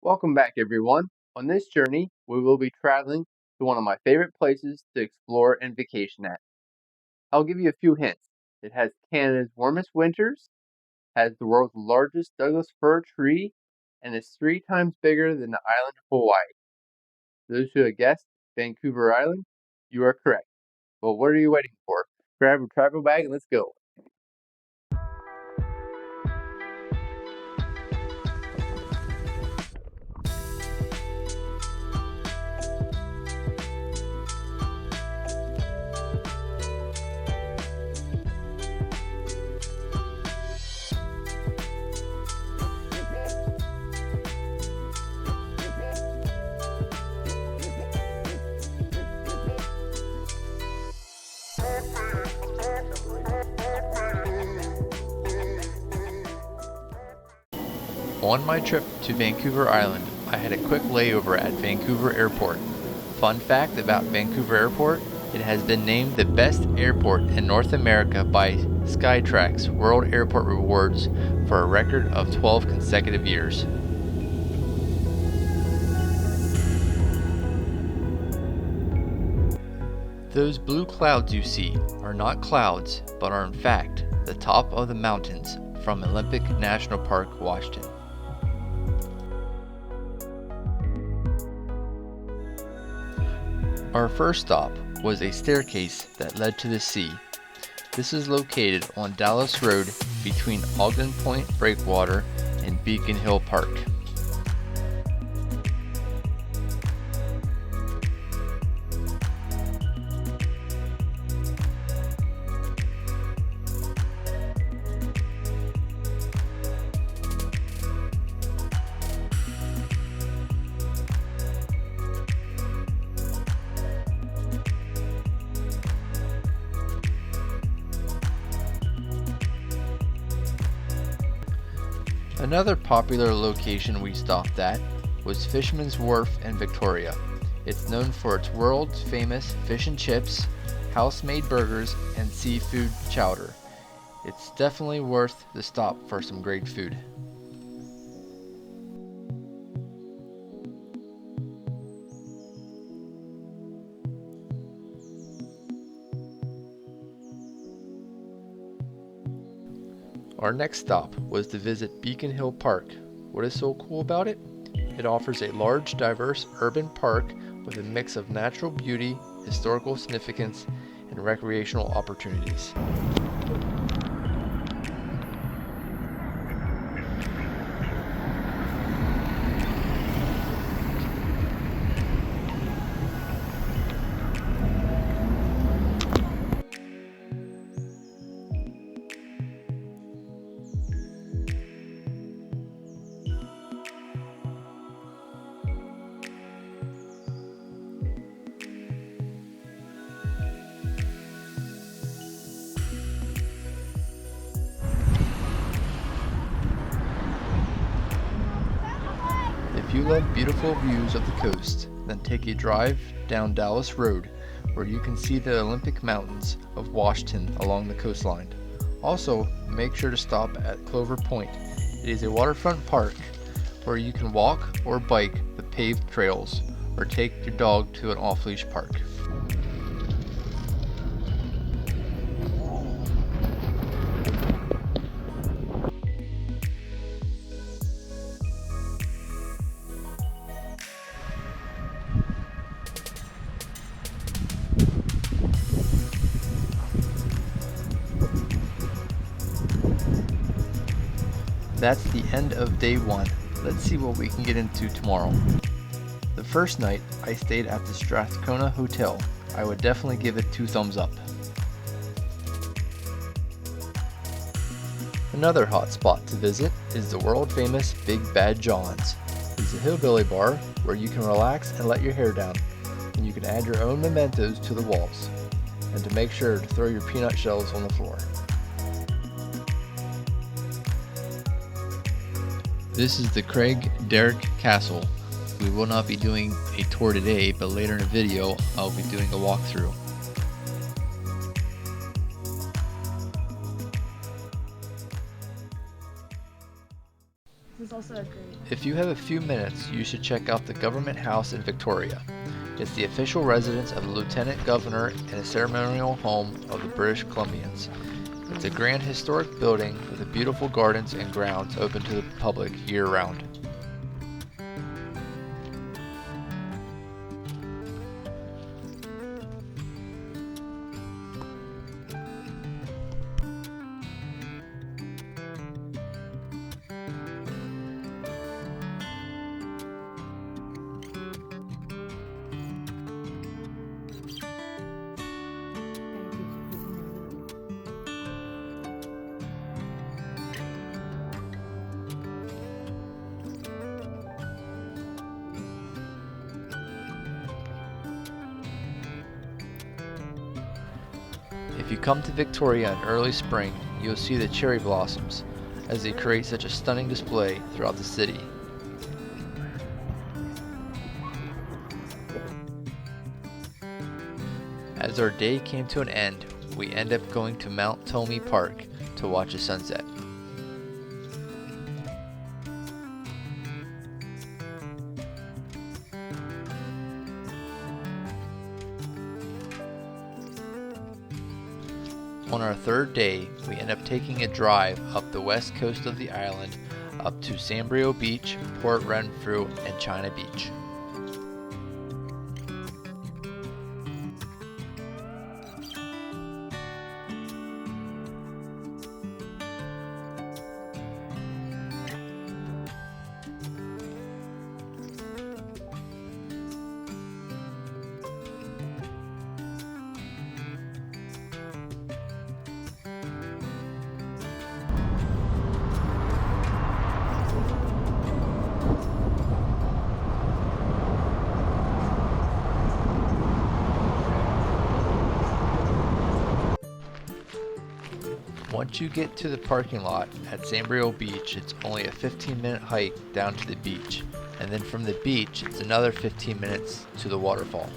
Welcome back, everyone. On this journey, we will be traveling to one of my favorite places to explore and vacation at. I'll give you a few hints. It has Canada's warmest winters, has the world's largest Douglas fir tree, and is 3 times bigger than the island of Hawaii. Those who have guessed Vancouver Island, you are correct. Well, what are you waiting for? Grab a travel bag and let's go. On my trip to Vancouver Island, I had a quick layover at Vancouver Airport. Fun fact about Vancouver Airport, it has been named the best airport in North America by Skytrax World Airport Rewards for a record of 12 consecutive years. Those blue clouds you see are not clouds, but are in fact the top of the mountains from Olympic National Park, Washington. Our first stop was a staircase that led to the sea. This is located on Dallas Road between Ogden Point Breakwater and Beacon Hill Park. Another popular location we stopped at was Fisherman's Wharf in Victoria. It's known for its world's famous fish and chips, house-made burgers, and seafood chowder. It's definitely worth the stop for some great food. Our next stop was to visit Beacon Hill Park. What is so cool about it? It offers a large, diverse urban park with a mix of natural beauty, historical significance, and recreational opportunities. If you love beautiful views of the coast, then take a drive down Dallas Road where you can see the Olympic Mountains of Washington along the coastline. Also, make sure to stop at Clover Point. It is a waterfront park where you can walk or bike the paved trails or take your dog to an off-leash park. That's the end of day one. Let's see what we can get into tomorrow. The first night, I stayed at the Strathcona Hotel. I would definitely give it 2 thumbs up. Another hot spot to visit is the world famous Big Bad John's. It's a hillbilly bar where you can relax and let your hair down, and you can add your own mementos to the walls, and to make sure to throw your peanut shells on the floor. This is the Craig Derrick Castle. We will not be doing a tour today, but later in the video I'll be doing a walkthrough. This is also a great If you have a few minutes, you should check out the Government House in Victoria. It's the official residence of the Lieutenant Governor and a ceremonial home of the British Columbians. It's a grand historic building with beautiful gardens and grounds open to the public year-round. If you come to Victoria in early spring, you'll see the cherry blossoms, as they create such a stunning display throughout the city. As our day came to an end, we ended up going to Mount Tomei Park to watch a sunset. On our third day, we end up taking a drive up the west coast of the island up to Sambrio Beach, Port Renfrew, and China Beach. Once you get to the parking lot at Sambrio Beach, it's only a 15-minute hike down to the beach, and then from the beach, it's another 15 minutes to the waterfall.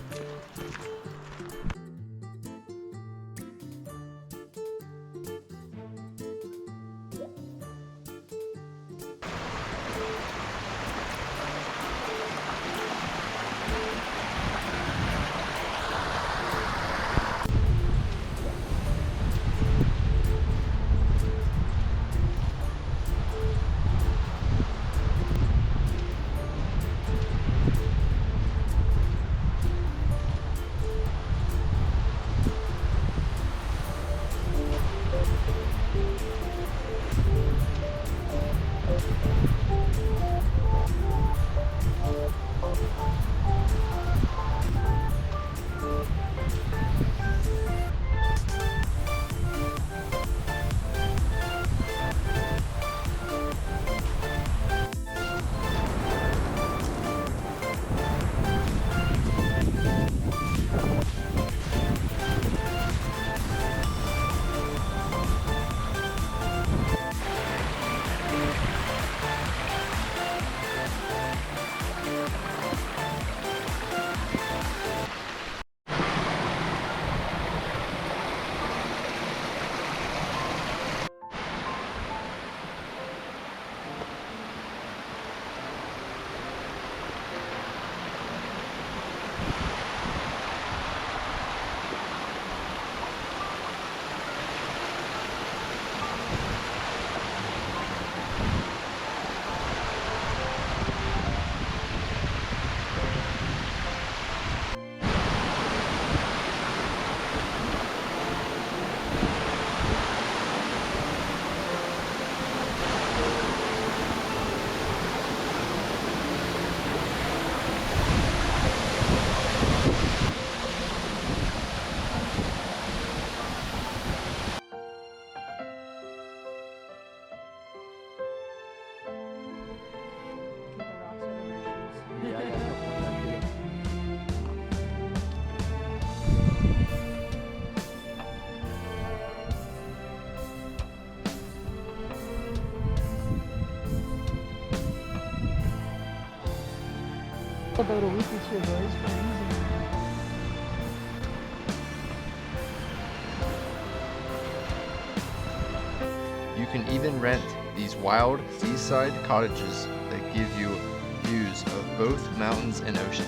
About a week or two ago, it's freezing. You can even rent these wild seaside cottages that give you views of both mountains and ocean.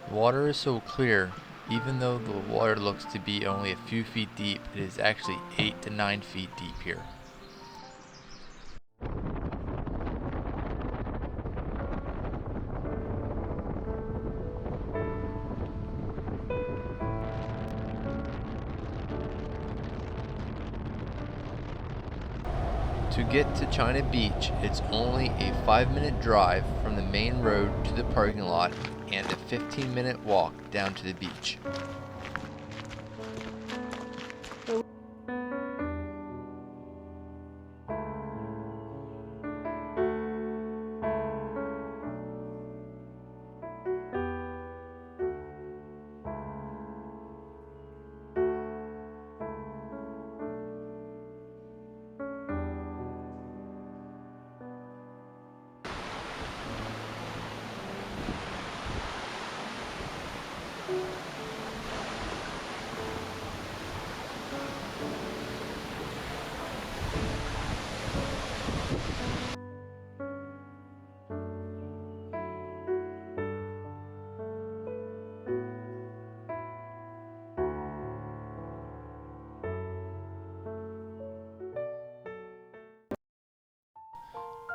The water is so clear, even though the water looks to be only a few feet deep, it is actually 8 to 9 feet deep here. To get to China Beach, it's only a 5-minute drive from the main road to the parking lot and a 15-minute walk down to the beach.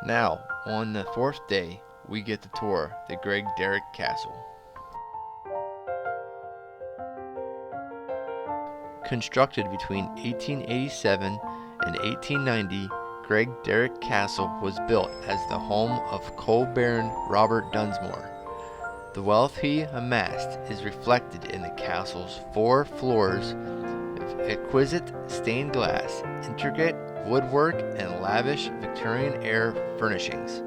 Now, on the 4th day, we get to tour the Greg Derrick Castle. Constructed between 1887 and 1890, Greg Derrick Castle was built as the home of coal baron Robert Dunsmore. The wealth he amassed is reflected in the castle's 4 floors of exquisite stained glass, intricate woodwork, and lavish Victorian-era furnishings.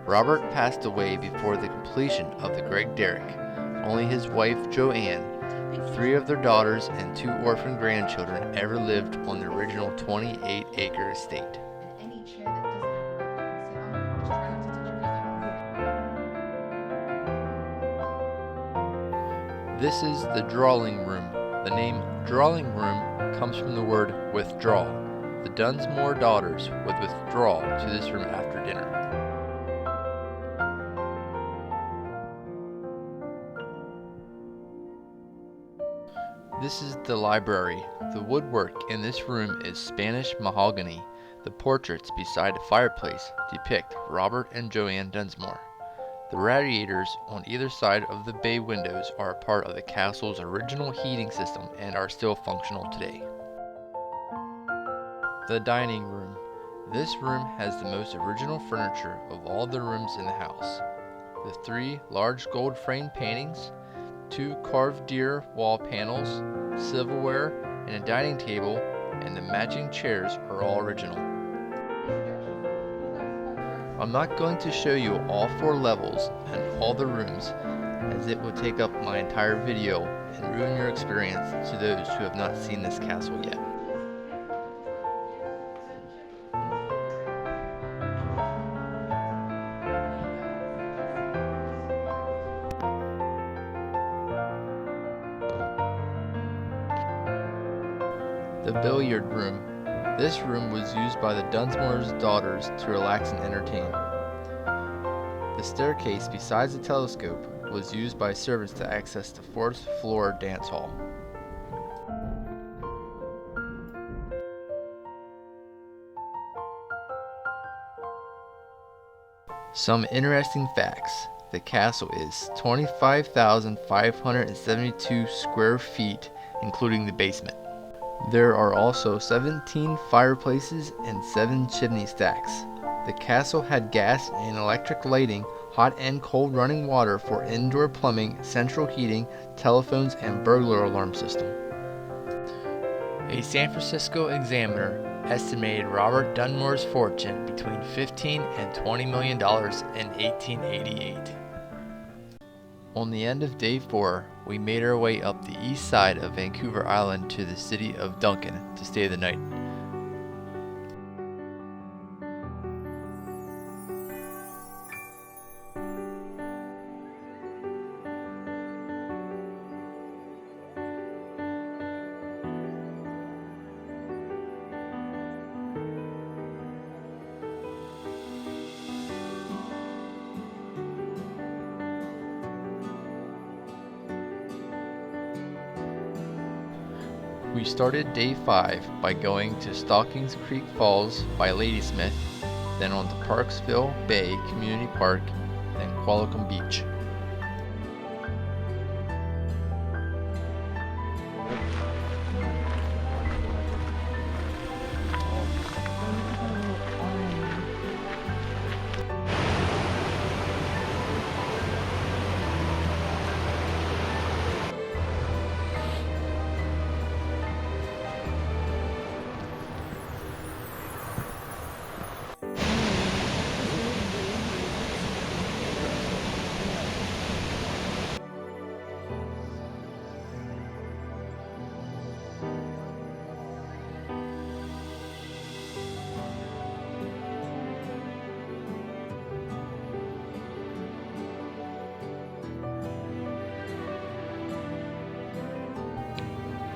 Robert passed away before the completion of the Greg Derrick. Only his wife Joanne, 3 of their daughters, and 2 orphan grandchildren ever lived on the original 28-acre estate. This is the drawing room. The name drawing room comes from the word withdraw. The Dunsmore daughters would withdraw to this room after dinner. This is the library. The woodwork in this room is Spanish mahogany. The portraits beside the fireplace depict Robert and Joanne Dunsmore. The radiators on either side of the bay windows are a part of the castle's original heating system and are still functional today. The dining room. This room has the most original furniture of all the rooms in the house. The 3 large gold frame paintings, 2 carved deer wall panels, silverware, and a dining table, and the matching chairs are all original. I'm not going to show you all 4 levels and all the rooms, as it would take up my entire video and ruin your experience to those who have not seen this castle yet. The billiard room. This room was used by the Dunsmore's daughters to relax and entertain. The staircase besides the telescope was used by servants to access the 4th floor dance hall. Some interesting facts. The castle is 25,572 square feet, including the basement. There are also 17 fireplaces and 7 chimney stacks. The castle had gas and electric lighting, hot and cold running water for indoor plumbing, central heating, telephones, and burglar alarm system. A San Francisco Examiner estimated Robert Dunmore's fortune between $15 and $20 million in 1888. On the end of day 4, we made our way up the east side of Vancouver Island to the city of Duncan to stay the night. We started day 5 by going to Stockings Creek Falls by Ladysmith, then on to Parksville Bay Community Park, and Qualicum Beach.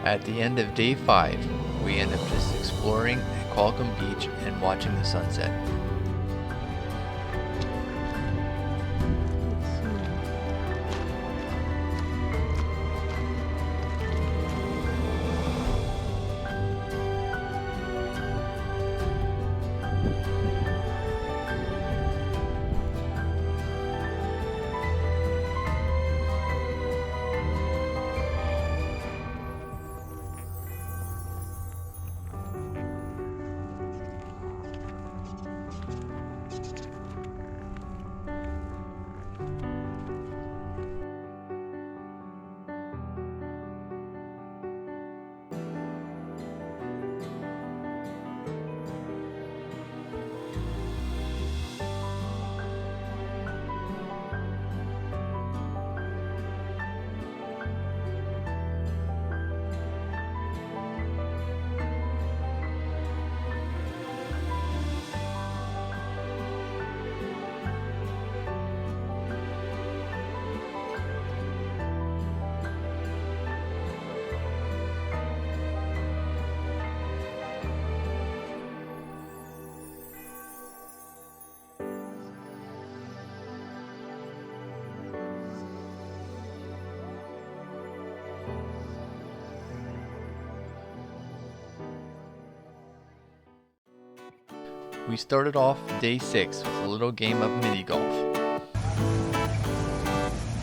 At the end of day 5, we end up just exploring at Qualicum Beach and watching the sunset. We started off day 6 with a little game of mini golf.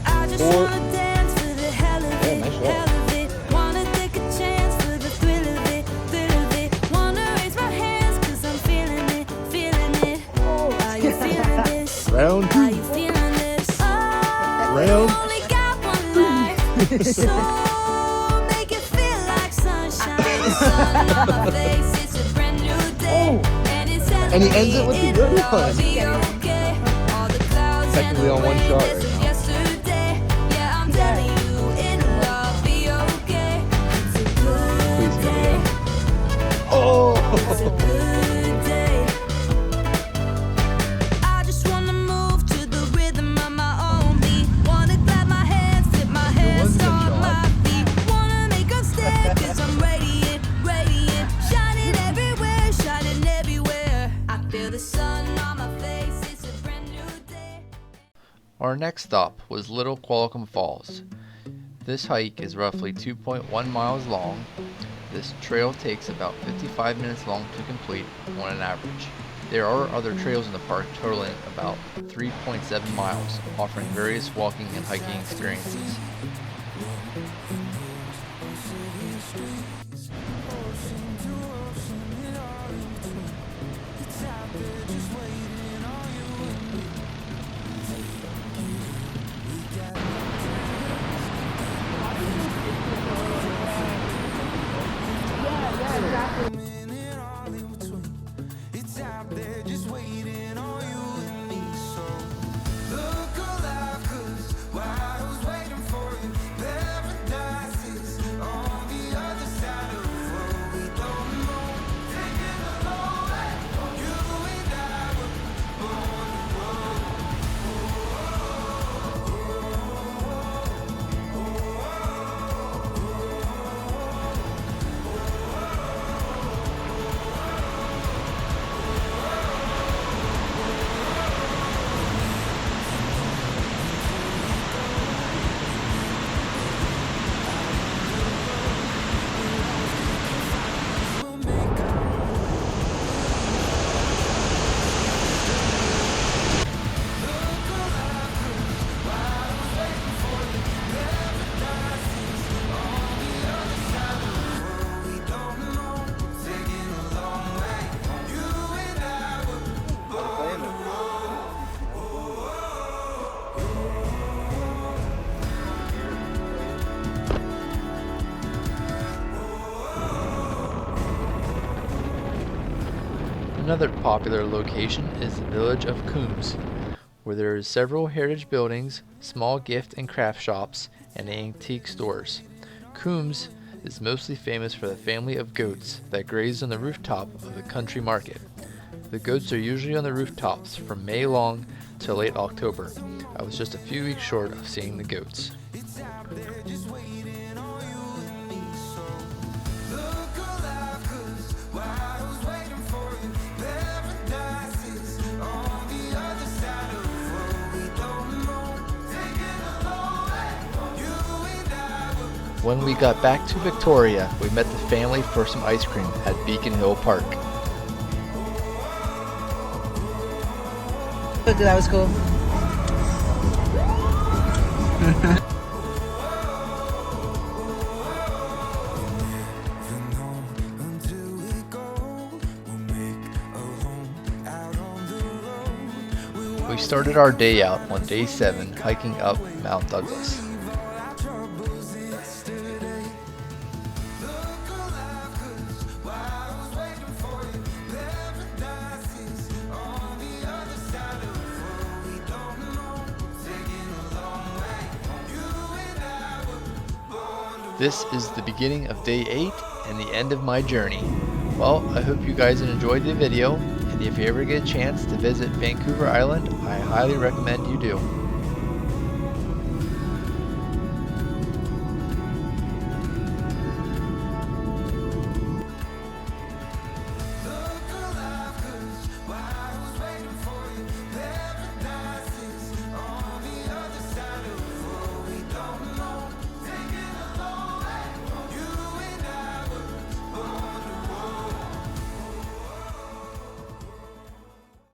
I just wanna dance for the hell of it, nice shot. hell of it. Wanna take a chance for the thrill of it, thrill of it. Wanna raise my hands 'cause I'm feeling it, feeling it. Are you feeling this? Round Are you feeling this? Oh, Round you only got one life, so make it feel like sunshine. The sun on my face, it's a brand new day, And he ends it with the good one. okay. All the clouds Technically on one shot right now. yesterday. Yeah, I'm telling you, it'll all be okay. It's a good Please get day. it. Oh! It's a good day. I just wanna move to the rhythm of my own beat. Wanna clap my hands, flip my hair, was a good stomp shot. my feet. Wanna make 'em stare 'cause I'm radiant, radiant. Shining everywhere, shining everywhere. I feel the sun on my face, it's a brand new day. Our next stop was Little Qualicum Falls. This hike is roughly 2.1 miles long. This trail takes about 55 minutes long to complete on an average. There are other trails in the park totaling about 3.7 miles, offering various walking and hiking experiences. Look alive, 'cause while I was waiting Another popular location is the village of Coombs, where there is several heritage buildings, small gift and craft shops, and antique stores. Coombs is mostly famous for the family of goats that graze on the rooftop of the country market. The goats are usually on the rooftops from May long to late October. I was just a few weeks short of seeing the goats. When we got back to Victoria, we met the family for some ice cream at Beacon Hill Park. That was cool. We started our day out on day 7 hiking up Mount Douglas. This is the beginning of day 8 and the end of my journey. Well, I hope you guys enjoyed the video, and if you ever get a chance to visit Vancouver Island, I highly recommend you do.